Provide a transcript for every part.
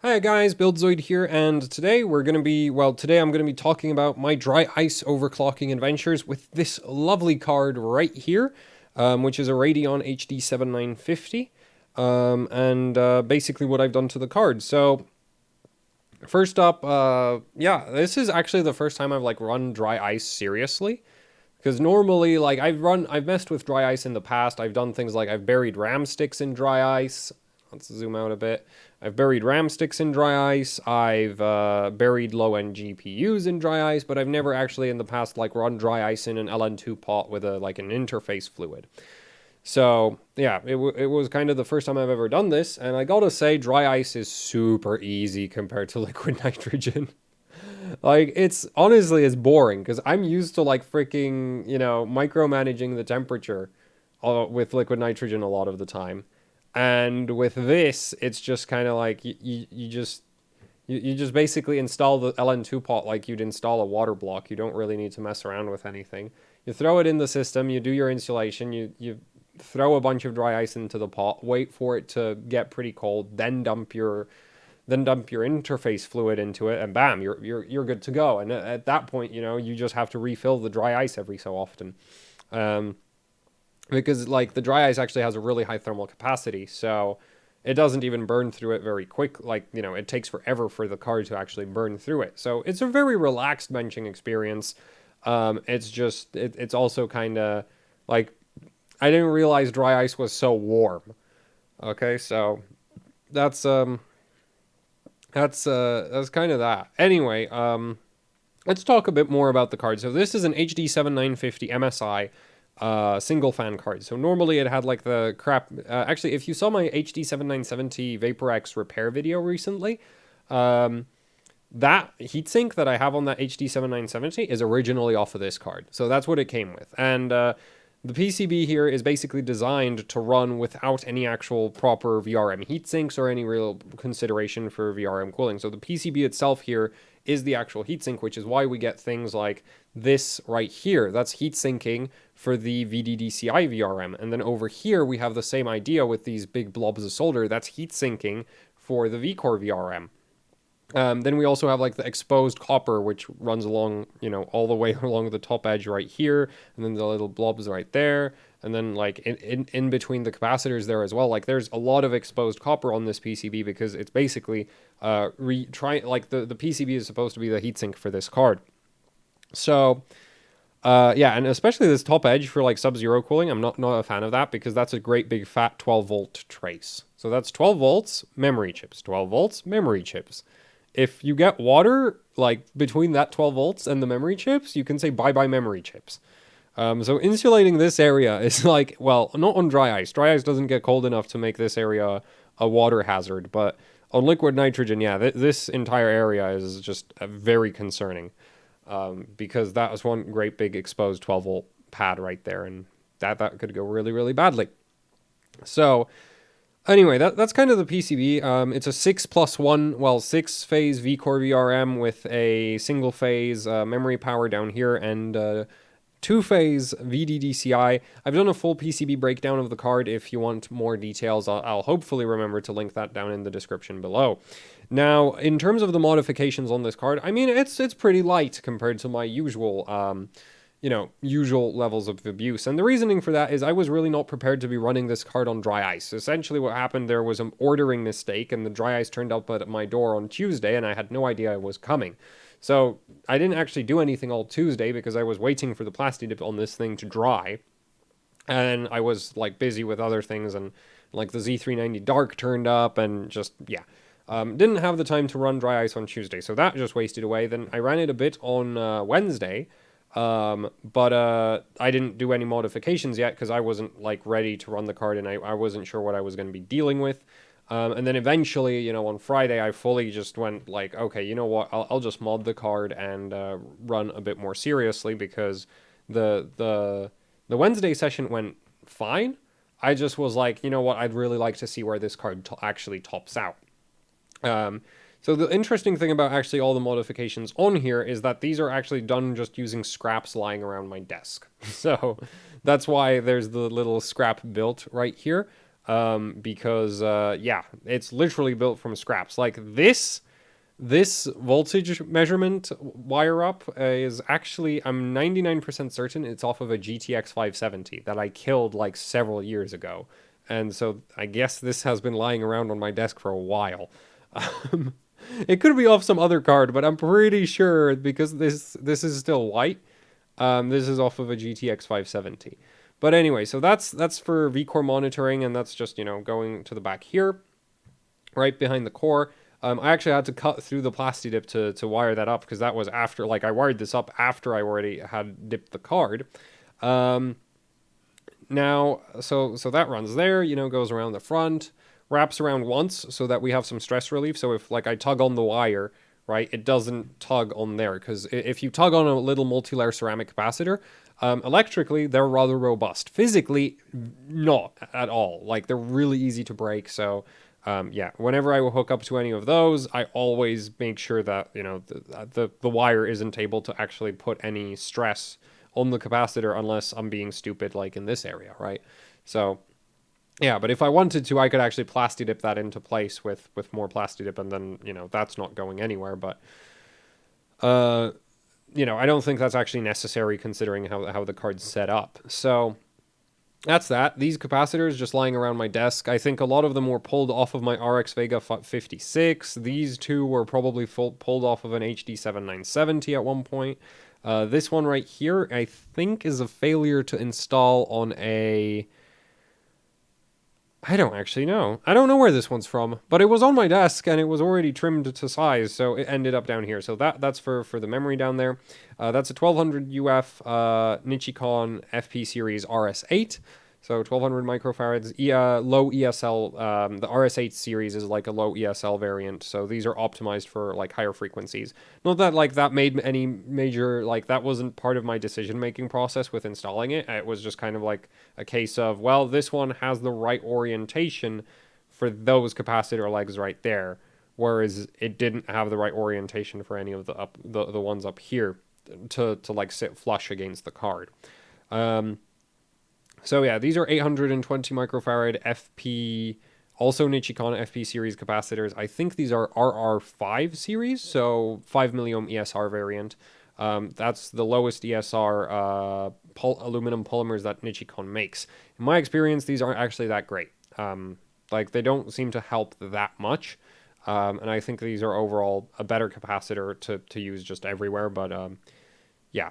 Hi guys, BuildZoid here, and today I'm going to be talking about my dry ice overclocking adventures with this lovely card right here, which is a Radeon HD 7950, and basically what I've done to the card. So, first up, yeah, this is actually the first time I've run dry ice seriously. Because normally, I've messed with dry ice in the past. I've done things like I've buried RAM sticks in dry ice. Let's zoom out a bit. I've buried RAM sticks in dry ice. I've buried low-end GPUs in dry ice, but I've never actually in the past run dry ice in an LN2 pot with an interface fluid. So yeah, it was kind of the first time I've ever done this, and I gotta say, dry ice is super easy compared to liquid nitrogen. It's honestly, it's boring because I'm used to freaking, micromanaging the temperature with liquid nitrogen a lot of the time. And with this, it's just kind of you just basically install the LN2 pot like you'd install a water block. You don't really need to mess around with anything. You throw it in the system, you do your insulation, you throw a bunch of dry ice into the pot, wait for it to get pretty cold, then dump your interface fluid into it, and bam, you're good to go. And at that point, you just have to refill the dry ice every so often, because the dry ice actually has a really high thermal capacity, so it doesn't even burn through it very quick. It takes forever for the card to actually burn through it. So it's a very relaxed benching experience. It's also kind of I didn't realize dry ice was so warm. Okay, so that's kind of that. Anyway, let's talk a bit more about the card. So this is an HD 7950 MSI single fan card. So normally it had the crap. Actually, if you saw my HD 7970 VaporX repair video recently, that heatsink that I have on that HD 7970 is originally off of this card. So that's what it came with. And the PCB here is basically designed to run without any actual proper VRM heatsinks or any real consideration for VRM cooling. So the PCB itself here is the actual heatsink, which is why we get things like this right here. That's heatsinking for the VDDCI VRM. And then over here, we have the same idea with these big blobs of solder. That's heatsinking for the VCore VRM. Then we also have the exposed copper, which runs along, all the way along the top edge right here, and then the little blobs right there, and then in between the capacitors there as well. There's a lot of exposed copper on this PCB because it's basically the PCB is supposed to be the heatsink for this card. So yeah, and especially this top edge for sub-zero cooling, I'm not a fan of that because that's a great big fat 12 volt trace. So that's 12 volts memory chips, 12 volts memory chips. If you get water, between that 12 volts and the memory chips, you can say bye-bye memory chips. So insulating this area is well, not on dry ice. Dry ice doesn't get cold enough to make this area a water hazard, but on liquid nitrogen, yeah, this entire area is just very concerning, because that was one great big exposed 12 volt pad right there, and that could go really, really badly. So anyway, that's kind of the PCB. It's a 6+1, 6-phase VCore VRM with a single-phase memory power down here and 2-phase VDDCI. I've done a full PCB breakdown of the card. If you want more details, I'll hopefully remember to link that down in the description below. Now, in terms of the modifications on this card, I mean, it's pretty light compared to my usual usual levels of abuse. And the reasoning for that is I was really not prepared to be running this card on dry ice. Essentially what happened, there was an ordering mistake and the dry ice turned up at my door on Tuesday and I had no idea it was coming. So I didn't actually do anything all Tuesday because I was waiting for the plasti dip on this thing to dry. And I was busy with other things, and the Z390 Dark turned up and just, yeah. Didn't have the time to run dry ice on Tuesday, so that just wasted away. Then I ran it a bit on Wednesday. But I didn't do any modifications yet because I wasn't ready to run the card, and I wasn't sure what I was going to be dealing with. And then eventually, on Friday, I fully just went okay, you know what, I'll just mod the card and run a bit more seriously, because the Wednesday session went fine. I just was you know what, I'd really like to see where this card actually tops out. So the interesting thing about actually all the modifications on here is that these are actually done just using scraps lying around my desk. So that's why there's the little scrap built right here. because yeah, it's literally built from scraps. Like this voltage measurement wire up is actually, I'm 99% certain it's off of a GTX 570 that I killed like several years ago. And so I guess this has been lying around on my desk for a while. It could be off some other card, but I'm pretty sure because this is still white. This is off of a GTX 570. But anyway, so that's for vCore monitoring, and that's just, you know, going to the back here, right behind the core. I actually had to cut through the plasti dip to wire that up because that was after, like, I wired this up after I already had dipped the card. Now, so that runs there, you know, goes around the front, wraps around once so that we have some stress relief. So if, like, I tug on the wire, right, it doesn't tug on there, because if you tug on a little multi-layer ceramic capacitor, electrically, they're rather robust. Physically, not at all. Like, they're really easy to break, so... yeah, whenever I will hook up to any of those, I always make sure that, you know, the wire isn't able to actually put any stress on the capacitor unless I'm being stupid, like in this area, right? So, yeah, but if I wanted to, I could actually plasti dip that into place with more plasti dip, and then, you know, that's not going anywhere. But, you know, I don't think that's actually necessary considering how the card's set up. So... that's that. These capacitors just lying around my desk. I think a lot of them were pulled off of my RX Vega 56. These two were probably pulled off of an HD 7970 at one point. This one right here, I think, is a failure to install on a... I don't actually know. I don't know where this one's from, but it was on my desk and it was already trimmed to size, so it ended up down here. So that's for the memory down there. That's a 1200 UF Nichicon FP series RS8. So 1200 microfarads, low ESL. The RS8 series is like a low ESL variant, so these are optimized for like higher frequencies. Not that like that made any major, like that wasn't part of my decision-making process with installing it. It was just kind of like a case of, well, this one has the right orientation for those capacitor legs right there, whereas it didn't have the right orientation for any of the ones up here to like sit flush against the card. So yeah, these are 820 microfarad FP, also Nichicon FP series capacitors. I think these are RR5 series, so 5 milliohm ESR variant. That's the lowest ESR aluminum polymers that Nichicon makes. In my experience, these aren't actually that great. Like, they don't seem to help that much. And I think these are overall a better capacitor to use just everywhere, but... yeah,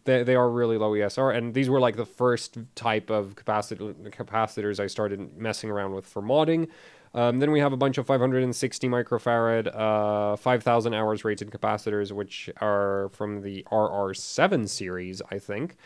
they are really low ESR, and these were like the first type of capacitors I started messing around with for modding. Then we have a bunch of 560 microfarad, 5,000 hours rated capacitors, which are from the RR7 series, I think.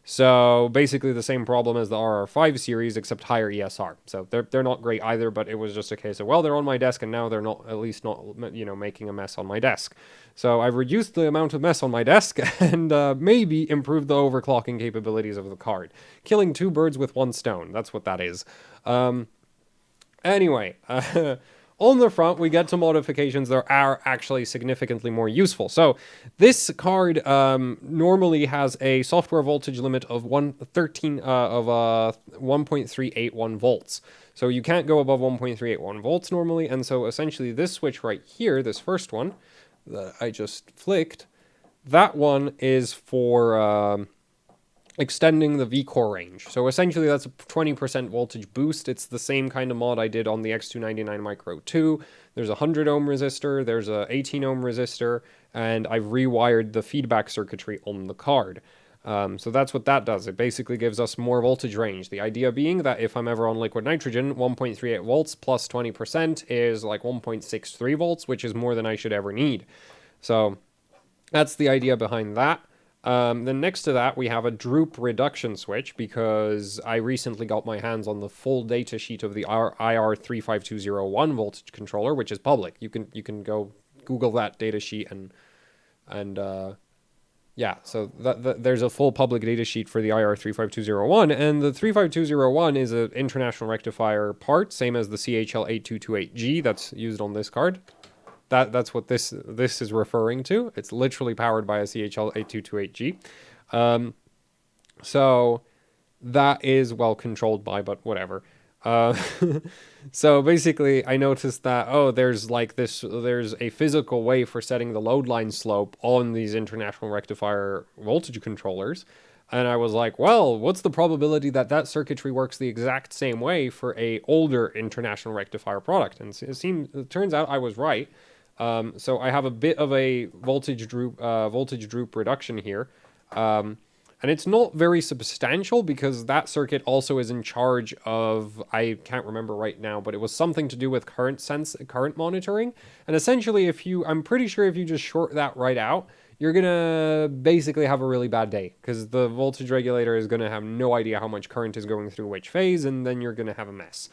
So basically the same problem as the RR5 series, except higher ESR. So they're not great either, but it was just a case of, well, they're on my desk, and now they're not, at least not, you know, making a mess on my desk. So I've reduced the amount of mess on my desk and maybe improved the overclocking capabilities of the card. Killing two birds with one stone. That's what that is. Anyway, on the front, we get to modifications that are actually significantly more useful. So this card normally has a software voltage limit of 1.381 volts. So you can't go above 1.381 volts normally, and so essentially this switch right here, this first one that I just flicked, that one is for extending the vCore range. So essentially that's a 20% voltage boost. It's the same kind of mod I did on the X299 Micro 2. There's a 100 ohm resistor, there's a 18 ohm resistor, and I've rewired the feedback circuitry on the card. So that's what that does. It basically gives us more voltage range. The idea being that if I'm ever on liquid nitrogen, 1.38 volts plus 20% is like 1.63 volts, which is more than I should ever need. So that's the idea behind that. Then next to that, we have a droop reduction switch, because I recently got my hands on the full data sheet of the IR35201 voltage controller, which is public. You can go Google that data sheet and yeah, so there's a full public data sheet for the IR35201, and the 35201 is an international rectifier part, same as the CHL8228G that's used on this card. That's what this is referring to. It's literally powered by a CHL8228G. So that is well controlled by, but whatever. Uh, so basically, I noticed that, oh, there's like this, there's a physical way for setting the load line slope on these international rectifier voltage controllers. And I was like, well, what's the probability that that circuitry works the exact same way for a older international rectifier product? And it turns out I was right. So I have a bit of a voltage droop reduction here. And it's not very substantial because that circuit also is in charge of, I can't remember right now, but it was something to do with current monitoring. And essentially, I'm pretty sure if you just short that right out, you're gonna basically have a really bad day because the voltage regulator is gonna have no idea how much current is going through which phase, and then you're gonna have a mess.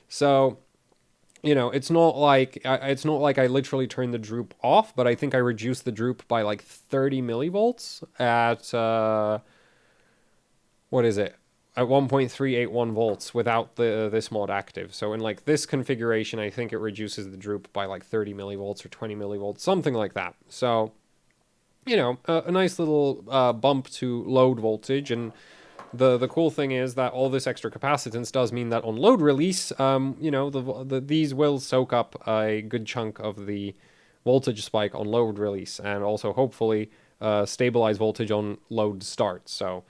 So, it's not like I literally turned the droop off, but I think I reduced the droop by like 30 millivolts at what is it? At 1.381 volts without this mod active. So in like this configuration, I think it reduces the droop by like 30 millivolts or 20 millivolts, something like that. So, a nice little bump to load voltage. And the cool thing is that all this extra capacitance does mean that on load release, these will soak up a good chunk of the voltage spike on load release, and also hopefully stabilize voltage on load start. So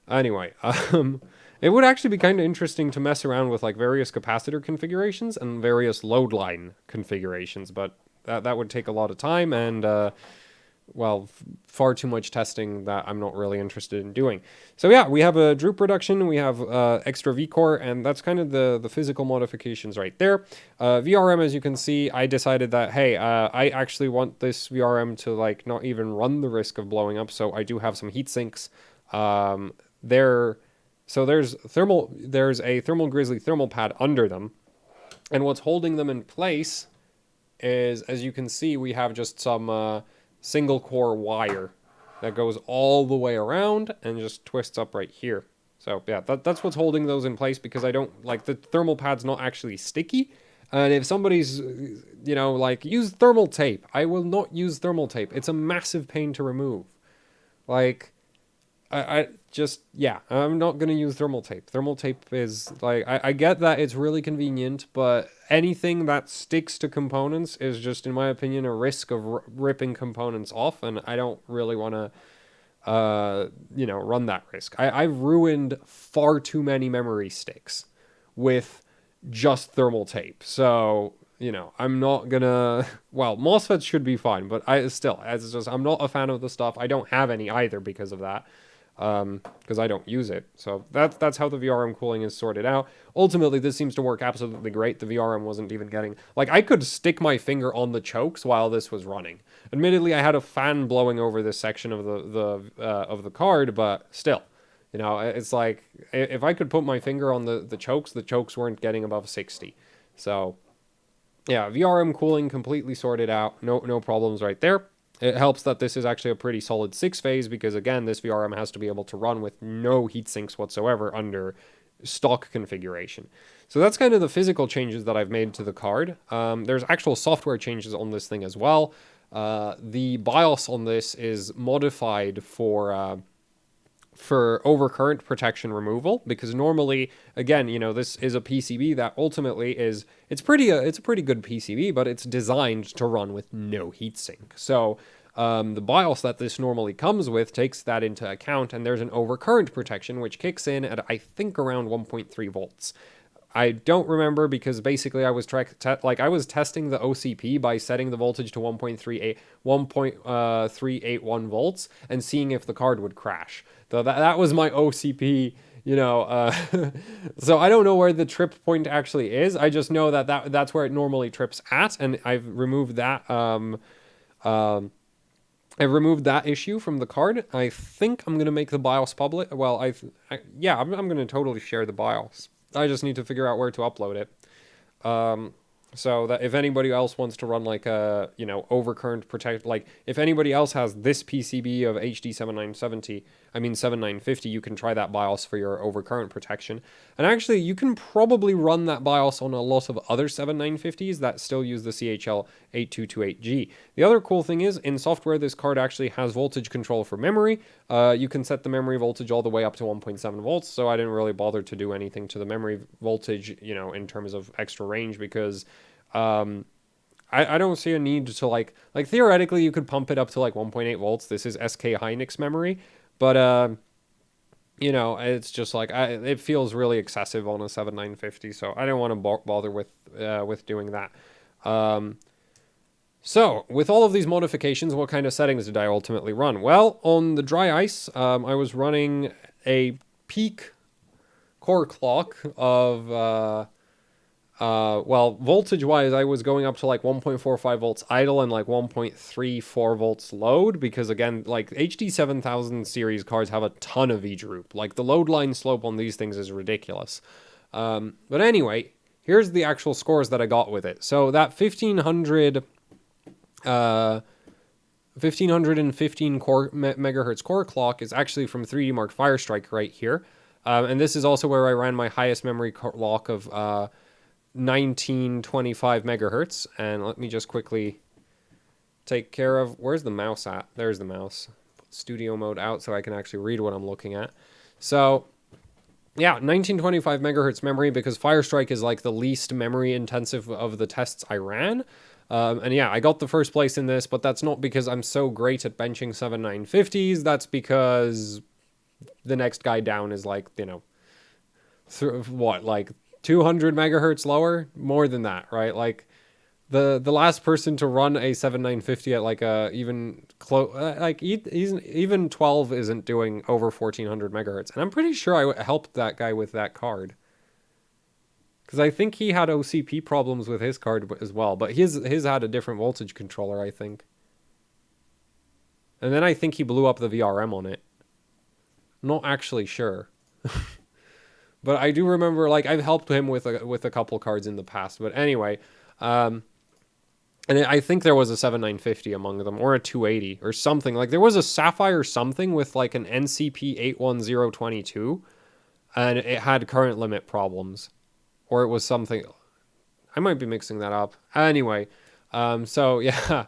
anyway, it would actually be kind of interesting to mess around with like various capacitor configurations and various load line configurations, but that would take a lot of time and far too much testing that I'm not really interested in doing. So yeah, we have a droop reduction, we have extra VCore, and that's kind of the physical modifications right there. VRM, as you can see, I decided that, hey, I actually want this VRM to like not even run the risk of blowing up, so I do have some heat sinks. There's a thermal grizzly thermal pad under them, and what's holding them in place is, as you can see, we have just some single core wire that goes all the way around and just twists up right here. So yeah, that's what's holding those in place, because I don't like the thermal pad's not actually sticky. And if somebody's, like, use thermal tape, I will not use thermal tape. It's a massive pain to remove. Like, I'm not going to use thermal tape. Thermal tape is, like, I get that it's really convenient, but anything that sticks to components is just, in my opinion, a risk of ripping components off, and I don't really want to, run that risk. I've ruined far too many memory sticks with just thermal tape. So, I'm not gonna, well, MOSFETs should be fine, but I'm not a fan of the stuff. I don't have any either because of that. Because I don't use it. So that's how the VRM cooling is sorted out. Ultimately, this seems to work absolutely great. The VRM wasn't even getting, like, I could stick my finger on the chokes while this was running. Admittedly, I had a fan blowing over this section of the card, but still, it's like if I could put my finger on the chokes weren't getting above 60. So yeah, VRM cooling completely sorted out. No problems right there. It helps that this is actually a pretty solid 6-phase, because again, this VRM has to be able to run with no heat sinks whatsoever under stock configuration. So that's kind of the physical changes that I've made to the card. There's actual software changes on this thing as well. The BIOS on this is modified for overcurrent protection removal, because normally, again, this is a PCB that ultimately it's a pretty good PCB, but it's designed to run with no heatsink. So the BIOS that this normally comes with takes that into account, and there's an overcurrent protection which kicks in at, I think, around 1.3 volts. I don't remember, because basically I was testing the OCP by setting the voltage to 1.381 volts and seeing if the card would crash. So that was my OCP, so I don't know where the trip point actually is. I just know that's where it normally trips at, and I've removed that. I've removed that issue from the card. I think I'm gonna make the BIOS public. Well, I'm gonna totally share the BIOS. I just need to figure out where to upload it. So that if anybody else wants to run like a, you know, overcurrent protect, like if anybody else has this PCB of HD 7970, I mean 7950, you can try that BIOS for your overcurrent protection. And actually, you can probably run that BIOS on a lot of other 7950s that still use the CHL 8228G. The other cool thing is, in software, this card actually has voltage control for memory. You can set the memory voltage all the way up to 1.7 volts, so I didn't really bother to do anything to the memory voltage, you know, in terms of extra range, because I don't see a need to like theoretically you could pump it up to like 1.8 volts. This is SK Hynix memory, but you know, it's just like it feels really excessive on a 7950, so I don't want to bother with doing that. So with all of these modifications, what kind of settings did I ultimately run? Well, on the dry ice, I was running a peak core clock of well, voltage-wise, I was going up to like 1.45 volts idle and like 1.34 volts load, because again, like HD 7000 series cards have a ton of V-droop. Like the load line slope on these things is ridiculous. But anyway, here's the actual scores that I got with it. So that 1515 megahertz core clock is actually from 3D Mark Firestrike right here. And this is also where I ran my highest memory clock of 1925 megahertz. And let me just quickly take care of, where's the mouse at? There's the mouse. Put studio mode out so I can actually read what I'm looking at. So yeah, 1925 megahertz memory, because Firestrike is like the least memory intensive of the tests I ran. And yeah, I got the first place in this, but that's not because I'm so great at benching 7950s. That's because the next guy down is like, you know, like 200 megahertz lower, more than that, right? Like the last person to run a 7950 at like a even close, like even 12 isn't doing over 1400 megahertz. And I'm pretty sure I helped that guy with that card, because I think he had OCP problems with his card as well, but his had a different voltage controller, I think. And then I think he blew up the VRM on it. Not actually sure. But I do remember, like, I've helped him with a couple cards in the past. But anyway, and I think there was a 7950 among them, or a 280, or something. Like, there was a Sapphire something with, like, an NCP 81022, and it had current limit problems. Or it was something... I might be mixing that up. Anyway, so, yeah...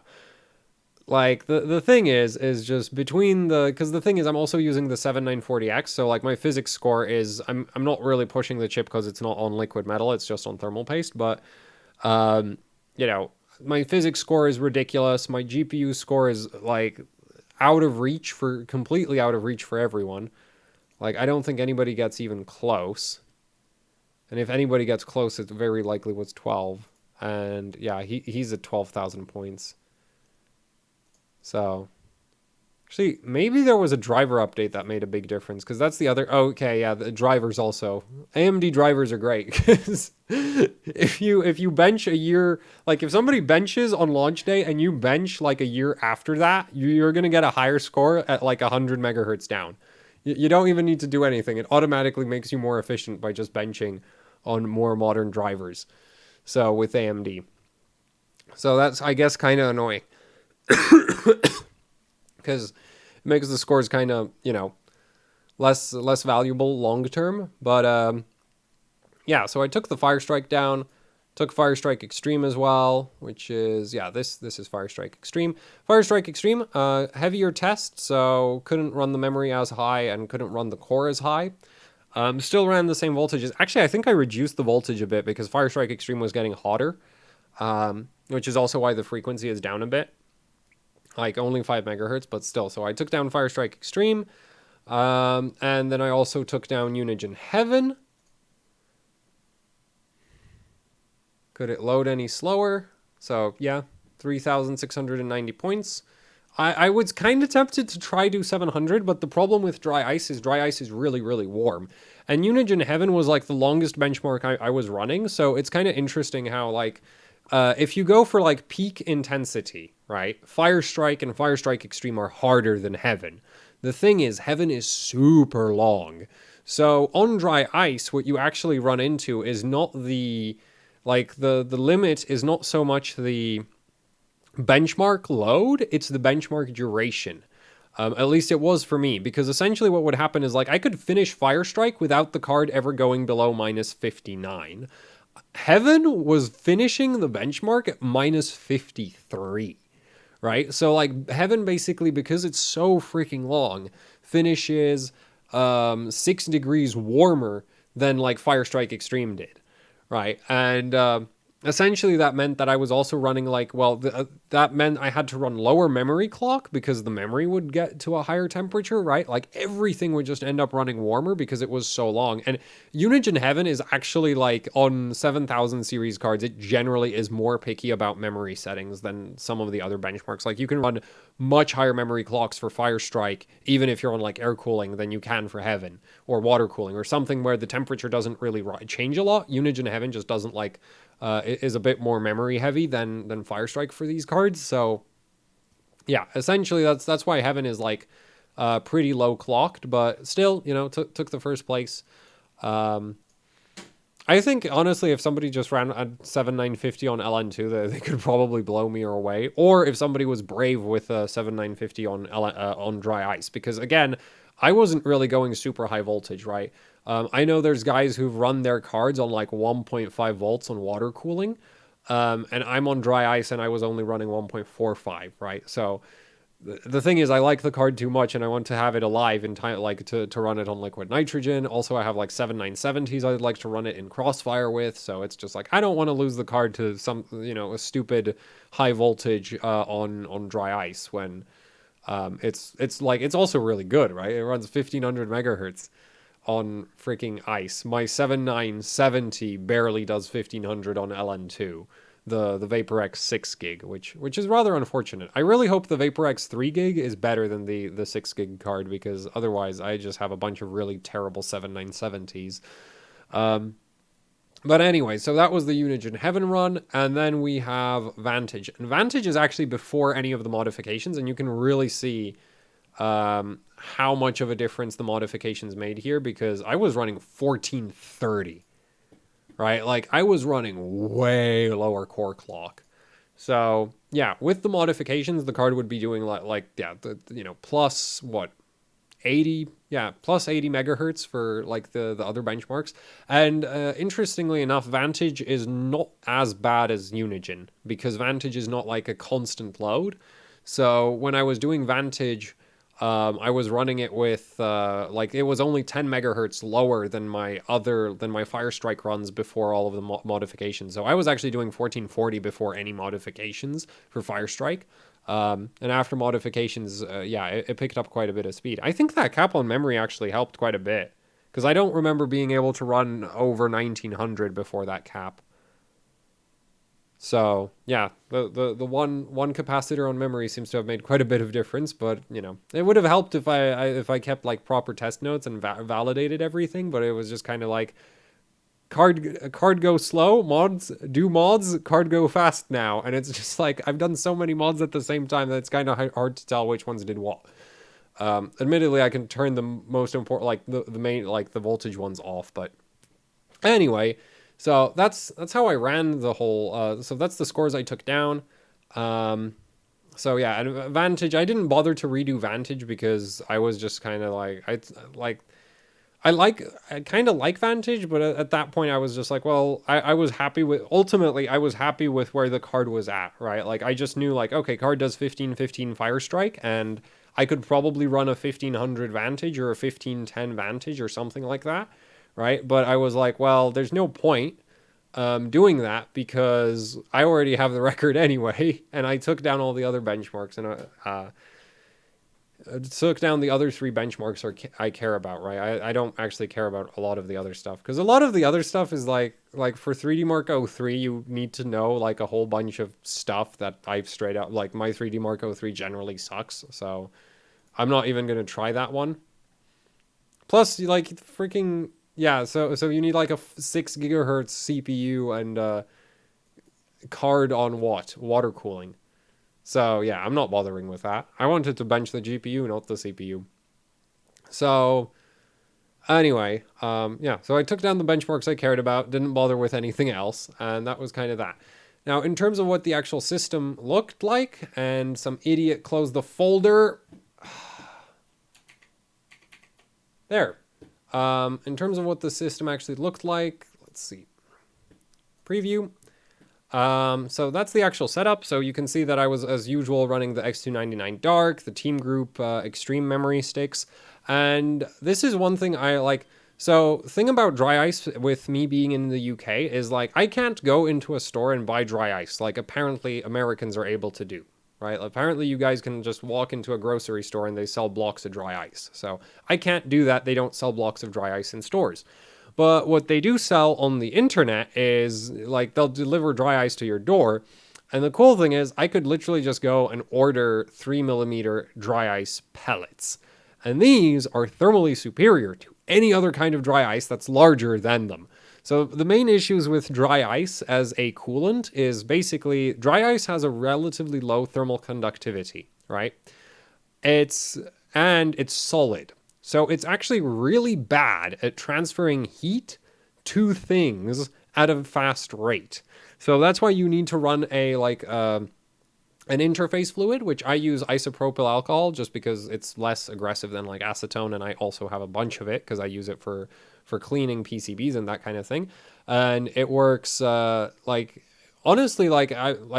Like, the thing is just between the... Because the thing is, I'm also using the 7940X, so, like, my physics score is... I'm not really pushing the chip because it's not on liquid metal, it's just on thermal paste, but, you know, my physics score is ridiculous. My GPU score is, like, completely out of reach for everyone. Like, I don't think anybody gets even close. And if anybody gets close, it very likely was 12. And, yeah, he's at 12,000 points. So, actually, maybe there was a driver update that made a big difference, because that's the other... Oh, okay, yeah, the drivers also. AMD drivers are great, because if you bench a year... Like, if somebody benches on launch day and you bench, like, a year after that, you're going to get a higher score at, like, 100 megahertz down. You don't even need to do anything. It automatically makes you more efficient by just benching on more modern drivers. So, with AMD. So, that's, I guess, kind of annoying. Because it makes the scores kind of, you know, less valuable long term. But yeah, so I took the Firestrike down, took Firestrike Extreme as well, which is, yeah, this is Firestrike Extreme. Firestrike Extreme, heavier test, so couldn't run the memory as high and couldn't run the core as high. Still ran the same voltages. Actually, I think I reduced the voltage a bit because Firestrike Extreme was getting hotter, which is also why the frequency is down a bit. Like, only 5 megahertz, but still. So I took down Firestrike Extreme. And then I also took down Unigine Heaven. Could it load any slower? So, yeah, 3,690 points. I was kind of tempted to try do 700, but the problem with dry ice is really, really warm. And Unigine Heaven was, like, the longest benchmark I was running, so it's kind of interesting how, like... if you go for, like, peak intensity, right, Firestrike and Firestrike Extreme are harder than Heaven. The thing is, Heaven is super long. So, on dry ice, what you actually run into is not the Like the limit is not so much the benchmark load, it's the benchmark duration. At least it was for me, because essentially what would happen is like I could finish Firestrike without the card ever going below minus 59. Heaven was finishing the benchmark at minus 53, right? So like Heaven basically, because it's so freaking long, finishes 6 degrees warmer than like Firestrike Extreme did, right? And essentially that meant that I was also running like, well, that meant I had to run lower memory clock because the memory would get to a higher temperature, right? Like everything would just end up running warmer because it was so long. And Unigine Heaven is actually like on 7000 series cards, it generally is more picky about memory settings than some of the other benchmarks. Like you can run much higher memory clocks for Firestrike, even if you're on like air cooling, than you can for Heaven or water cooling or something where the temperature doesn't really change a lot. Unigine Heaven just doesn't like, it is a bit more memory heavy than Firestrike for these cards. So yeah, essentially that's why Heaven is like pretty low clocked, but still, you know, took the first place. I think honestly, if somebody just ran at 7950 on LN2, they could probably blow me away. Or if somebody was brave with 7950 on dry ice, because again, I wasn't really going super high voltage, right? I know there's guys who've run their cards on like 1.5 volts on water cooling, and I'm on dry ice and I was only running 1.45, right? So the thing is, I like the card too much and I want to have it alive in time, like to run it on liquid nitrogen. Also, I have like 7970s I'd like to run it in Crossfire with. So it's just like, I don't want to lose the card to some, you know, a stupid high voltage on dry ice when it's like, it's also really good, right? It runs 1500 megahertz on freaking ice. My 7970 barely does 1500 on LN2. The VaporX 6 gig, which is rather unfortunate. I really hope the VaporX 3 gig is better than the 6 gig card, because otherwise I just have a bunch of really terrible 7970s. But anyway, so that was the Unigine Heaven run, and then we have Vantage. And Vantage is actually before any of the modifications, and you can really see how much of a difference the modifications made here, because I was running 1430, right? Like I was running way lower core clock. So yeah, with the modifications, the card would be doing plus what, 80, yeah, plus 80 megahertz for like the other benchmarks. And interestingly enough, Vantage is not as bad as Unigine, because Vantage is not like a constant load. So when I was doing Vantage, I was running it with it was only 10 megahertz lower than my Firestrike runs before all of the modifications. So I was actually doing 1440 before any modifications for Firestrike. And after modifications, it picked up quite a bit of speed. I think that cap on memory actually helped quite a bit, because I don't remember being able to run over 1900 before that cap. So yeah, the one capacitor on memory seems to have made quite a bit of difference, but you know, it would have helped if I kept like proper test notes and validated everything. But it was just kind of like card go slow, mods do mods, card go fast now, and it's just like I've done so many mods at the same time that it's kind of hard to tell which ones did what. Admittedly, I can turn the most important, like the main, like the voltage ones off, but anyway. So that's how I ran the whole, so that's the scores I took down. So yeah, and Vantage, I didn't bother to redo Vantage because I was just kind of like, I kind of like Vantage, but at that point I was just like, well, I was happy with, ultimately I was happy with where the card was at, right? Like I just knew like, okay, card does 1515 Firestrike, and I could probably run a 1500 Vantage or a 1510 Vantage or something like that. Right? But I was like, well, there's no point doing that because I already have the record anyway, and I took down all the other benchmarks, and took down the other 3 benchmarks I care about, right? I don't actually care about a lot of the other stuff, because a lot of the other stuff is like for 3D Mark 03, you need to know like a whole bunch of stuff that I've straight out, like my 3D Mark 03 generally sucks, so I'm not even going to try that one. Plus, like freaking... Yeah, so you need like a 6 gigahertz CPU and card on water cooling. So yeah, I'm not bothering with that. I wanted to bench the GPU, not the CPU. So Anyway, yeah, so I took down the benchmarks I cared about, didn't bother with anything else, and that was kind of that. Now, in terms of what the actual system looked like, and some idiot closed the folder. There. In terms of what the system actually looked like, let's see. Preview. So that's the actual setup. So you can see that I was, as usual, running the X299 Dark, the Team Group Extreme Memory Sticks. And this is one thing I like. So thing about dry ice with me being in the UK is like, I can't go into a store and buy dry ice like apparently Americans are able to do, right? Apparently you guys can just walk into a grocery store and they sell blocks of dry ice. So I can't do that. They don't sell blocks of dry ice in stores. But what they do sell on the internet is like they'll deliver dry ice to your door. And the cool thing is I could literally just go and order 3mm dry ice pellets. And these are thermally superior to any other kind of dry ice that's larger than them. So the main issues with dry ice as a coolant is basically dry ice has a relatively low thermal conductivity, right? It's solid. So it's actually really bad at transferring heat to things at a fast rate. So that's why you need to run an interface fluid, which I use isopropyl alcohol just because it's less aggressive than like acetone, and I also have a bunch of it because I use it for cleaning PCBs and that kind of thing. And it works honestly,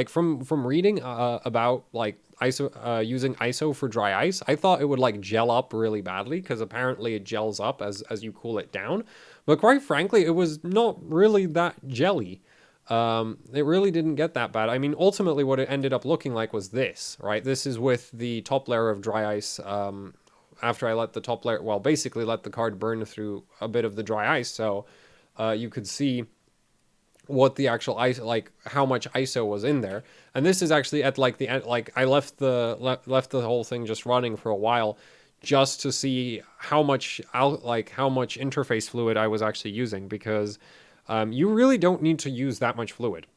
from reading about like using ISO for dry ice, I thought it would like gel up really badly because apparently it gels up as you cool it down. But quite frankly, it was not really that jelly. It really didn't get that bad. I mean, ultimately what it ended up looking like was this, right? This is with the top layer of dry ice, after I let the top layer, well, basically let the card burn through a bit of the dry ice. So, you could see what the actual ice, like how much ISO was in there. And this is actually at like the end, like I left the whole thing just running for a while just to see how much interface fluid I was actually using, because you really don't need to use that much fluid.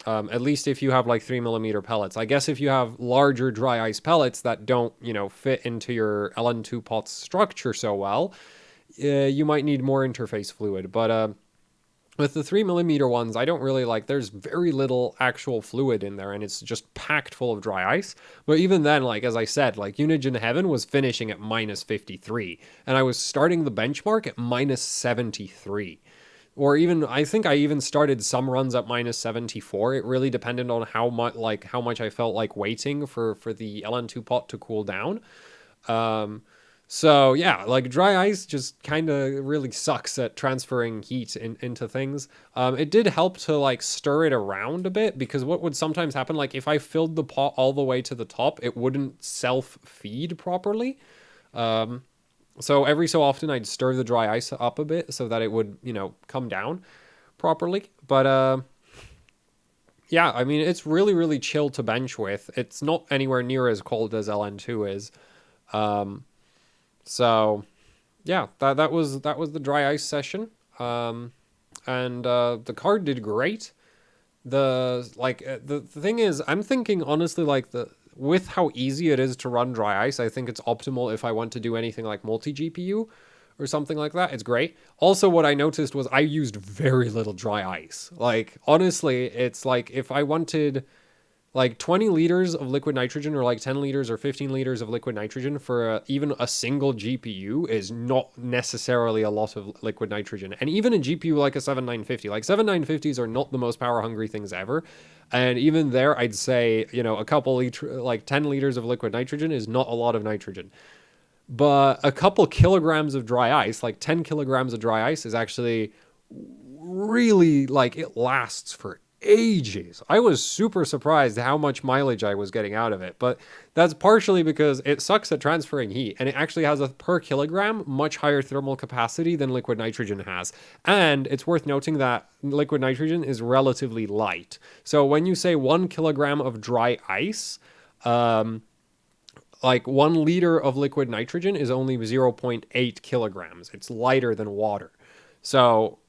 At least if you have like 3mm pellets. I guess if you have larger dry ice pellets that don't, fit into your LN2 pot's structure so well, you might need more interface fluid. But with the 3mm ones, I don't really like, there's very little actual fluid in there and it's just packed full of dry ice. But even then, like, as I said, like Unigine Heaven was finishing at -53 and I was starting the benchmark at -73. Or even, I think I even started some runs at -74. It really depended on how much I felt like waiting for the LN2 pot to cool down. So yeah, like dry ice just kind of really sucks at transferring heat into things. It did help to like stir it around a bit, because what would sometimes happen, like if I filled the pot all the way to the top, it wouldn't self-feed properly. So every so often I'd stir the dry ice up a bit so that it would, come down properly. But yeah, I mean, it's really, really chill to bench with. It's not anywhere near as cold as LN2 is. So yeah, that was the dry ice session. And the card did great. The thing is, I'm thinking honestly, like with how easy it is to run dry ice, I think it's optimal if I want to do anything like multi-GPU or something like that. It's great. Also, what I noticed was I used very little dry ice. Like, honestly, it's like if I wanted like 20 liters of liquid nitrogen or like 10 liters or 15 liters of liquid nitrogen for even a single GPU is not necessarily a lot of liquid nitrogen. And even a GPU like a 7950, like 7950s are not the most power hungry things ever. And even there, I'd say, a couple like 10 liters of liquid nitrogen is not a lot of nitrogen. But a couple kilograms of dry ice, like 10 kilograms of dry ice, is actually really, like, it lasts for ages. I was super surprised how much mileage I was getting out of it, but that's partially because it sucks at transferring heat, and it actually has a per kilogram much higher thermal capacity than liquid nitrogen has. And it's worth noting that liquid nitrogen is relatively light. So when you say 1 kilogram of dry ice, like 1 liter of liquid nitrogen is only 0.8 kilograms. It's lighter than water. So,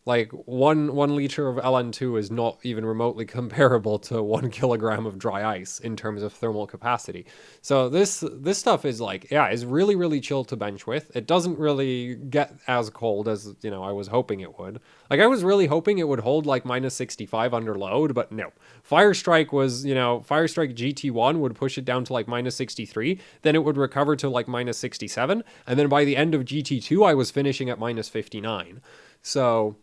like one liter of LN2 is not even remotely comparable to 1 kilogram of dry ice in terms of thermal capacity. So this stuff is like, yeah, is really, really chill to bench with. It doesn't really get as cold as, you know, I was hoping it would. Like, I was really hoping it would hold like minus 65 under load, but no. Firestrike was, you know, Firestrike GT1 would push it down to like minus 63, then it would recover to like minus 67, and then by the end of GT2 I was finishing at minus 59. So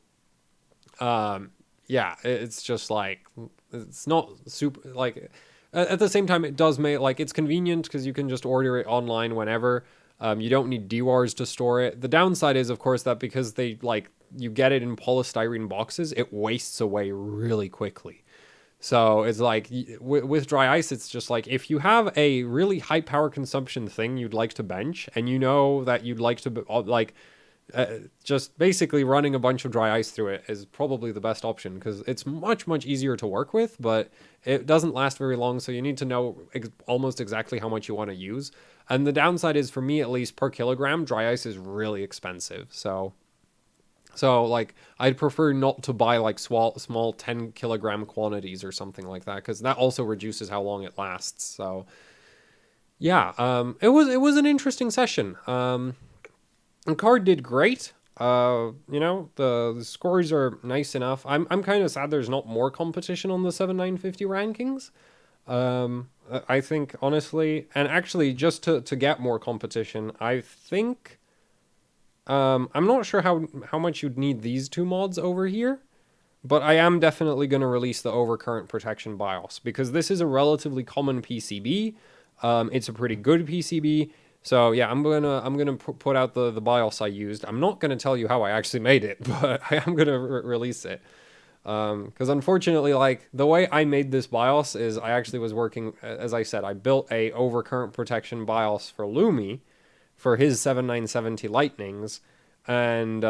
yeah, it's just like, it's not super, like, at the same time, it does make, like, it's convenient because you can just order it online whenever. You don't need DWARs to store it. The downside is, of course, that because they, like, you get it in polystyrene boxes, it wastes away really quickly. So it's like, with dry ice, it's just like, if you have a really high power consumption thing you'd like to bench, and you know that you'd like to, like, just basically running a bunch of dry ice through it is probably the best option, because it's much, much easier to work with, but it doesn't last very long, so you need to know almost exactly how much you want to use. And the downside is, for me at least, per kilogram, dry ice is really expensive. So like, I'd prefer not to buy like small 10 kilogram quantities or something like that, because that also reduces how long it lasts. So yeah, it was an interesting session. The card did great. You know, the scores are nice enough. I'm kind of sad there's not more competition on the 7950 rankings. I think, honestly, and actually, just to get more competition, I think, I'm not sure how much you'd need these two mods over here, but I am definitely going to release the overcurrent protection BIOS, because this is a relatively common PCB. It's a pretty good PCB. So yeah, I'm gonna put out the BIOS I used. I'm not gonna tell you how I actually made it, but I am gonna release it. Because unfortunately, like, the way I made this BIOS is, I actually was working, as I said, I built a overcurrent protection BIOS for Lumi for his 7970 Lightnings, and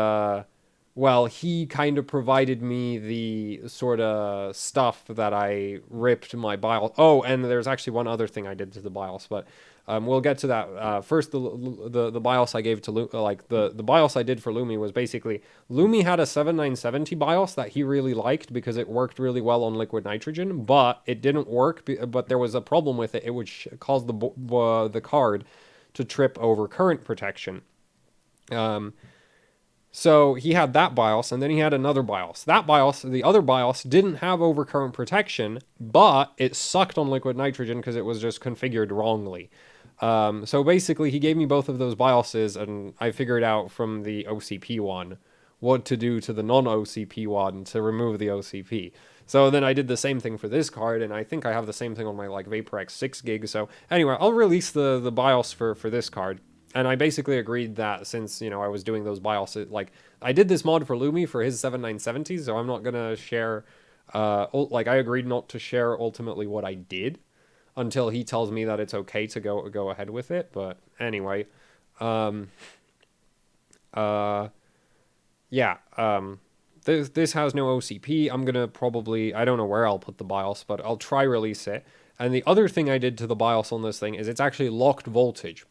well, he kind of provided me the sort of stuff that I ripped my BIOS. Oh, and there's actually one other thing I did to the BIOS, but we'll get to that. First, the BIOS I gave to like the BIOS I did for Lumi was basically, Lumi had a 7970 BIOS that he really liked because it worked really well on liquid nitrogen, but it didn't work. But there was a problem with it. It would cause the card to trip over current protection. So he had that BIOS, and then he had another BIOS. That BIOS, the other BIOS, didn't have overcurrent protection, but it sucked on liquid nitrogen because it was just configured wrongly. So basically, he gave me both of those BIOSes, and I figured out from the OCP one what to do to the non-OCP one to remove the OCP. So then I did the same thing for this card, and I think I have the same thing on my, like, VaporX 6 gig. So anyway, I'll release the BIOS for this card. And I basically agreed that, since, you know, I was doing those BIOS, like, I did this mod for Lumi for his 7970, so I'm not going to share, like, I agreed not to share ultimately what I did until he tells me that it's okay to go ahead with it. But anyway, yeah, this has no OCP. I'm going to probably, I don't know where I'll put the BIOS, but I'll try release it. And the other thing I did to the BIOS on this thing is, it's actually locked voltage.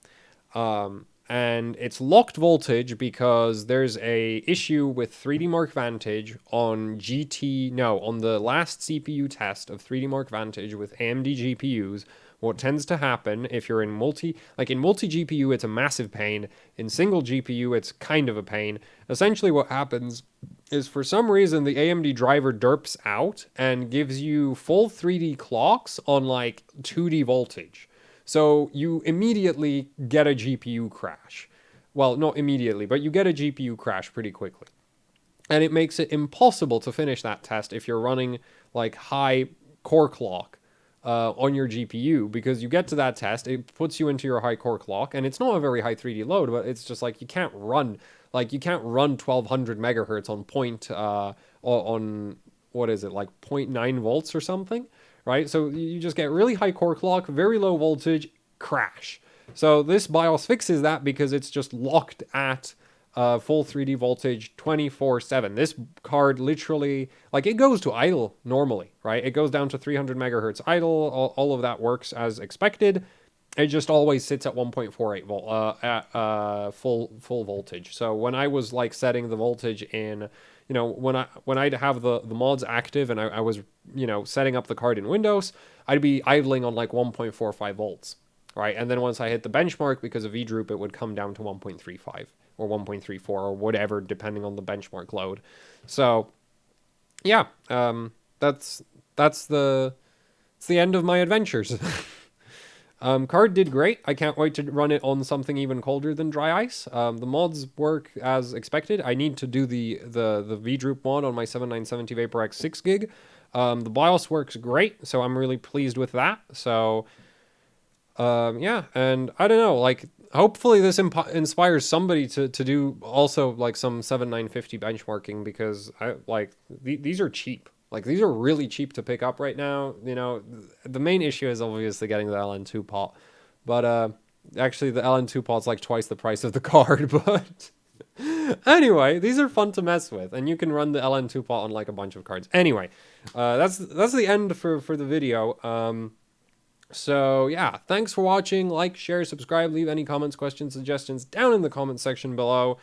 And it's locked voltage because there's a issue with 3D Mark Vantage on on the last CPU test of 3D Mark Vantage with AMD GPUs. What tends to happen if you're in multi GPU, it's a massive pain. In single GPU, it's kind of a pain. Essentially what happens is, for some reason, the AMD driver derps out and gives you full 3D clocks on, like, 2D voltage. So you immediately get a GPU crash. Well, not immediately, but you get a GPU crash pretty quickly. And it makes it impossible to finish that test if you're running, like, high core clock on your GPU, because you get to that test, it puts you into your high core clock, and it's not a very high 3D load, but it's just like, you can't run 1200 megahertz on on what is it, like 0.9 volts or something. Right? So you just get really high core clock, very low voltage, crash. So this BIOS fixes that, because it's just locked at full 3D voltage 24/7. This card literally, like, it goes to idle normally, right? It goes down to 300 megahertz idle. All of that works as expected. It just always sits at 1.48 volt at full voltage. So when I was, like, setting the voltage in you know, when I'd have the mods active and I was, you know, setting up the card in Windows, I'd be idling on like 1.45 volts, right? And then once I hit the benchmark, because of droop, it would come down to 1.35 or 1.34 or whatever, depending on the benchmark load. So yeah, that's the it's the end of my adventures. Card did great. I can't wait to run it on something even colder than dry ice. The mods work as expected. I need to do the V-droop mod on my 7970 VaporX 6 gig. The BIOS works great, so I'm really pleased with that. So, yeah, and I don't know, like, hopefully this inspires somebody to do also, like, some 7950 benchmarking, because, these are cheap. Like, these are really cheap to pick up right now. You know, the main issue is obviously getting the LN2 pot. But, actually, the LN2 pot's like twice the price of the card, but... Anyway, these are fun to mess with, and you can run the LN2 pot on, like, a bunch of cards. Anyway, that's the end for the video. So, yeah, thanks for watching. Like, share, subscribe, leave any comments, questions, suggestions down in the comment section below.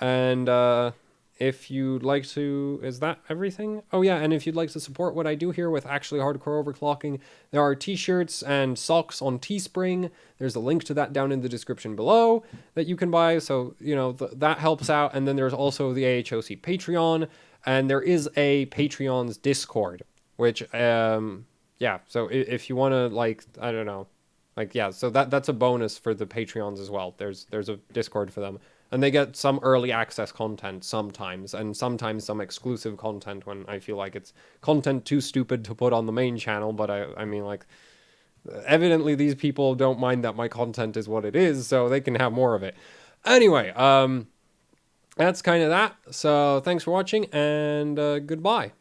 And, if you'd like to... Is that everything? Oh, yeah, and if you'd like to support what I do here with actually hardcore overclocking, there are t-shirts and socks on Teespring. There's a link to that down in the description below that you can buy, so, you know, that helps out. And then there's also the AHOC Patreon, and there is a Patreon's Discord, which, yeah, so if you want to, like, I don't know, like, yeah, so that's a bonus for the Patreons as well. There's a Discord for them. And they get some early access content sometimes, and sometimes some exclusive content when I feel like it's content too stupid to put on the main channel. But I mean, like, evidently these people don't mind that my content is what it is, so they can have more of it. Anyway, that's kind of that. So thanks for watching, and goodbye.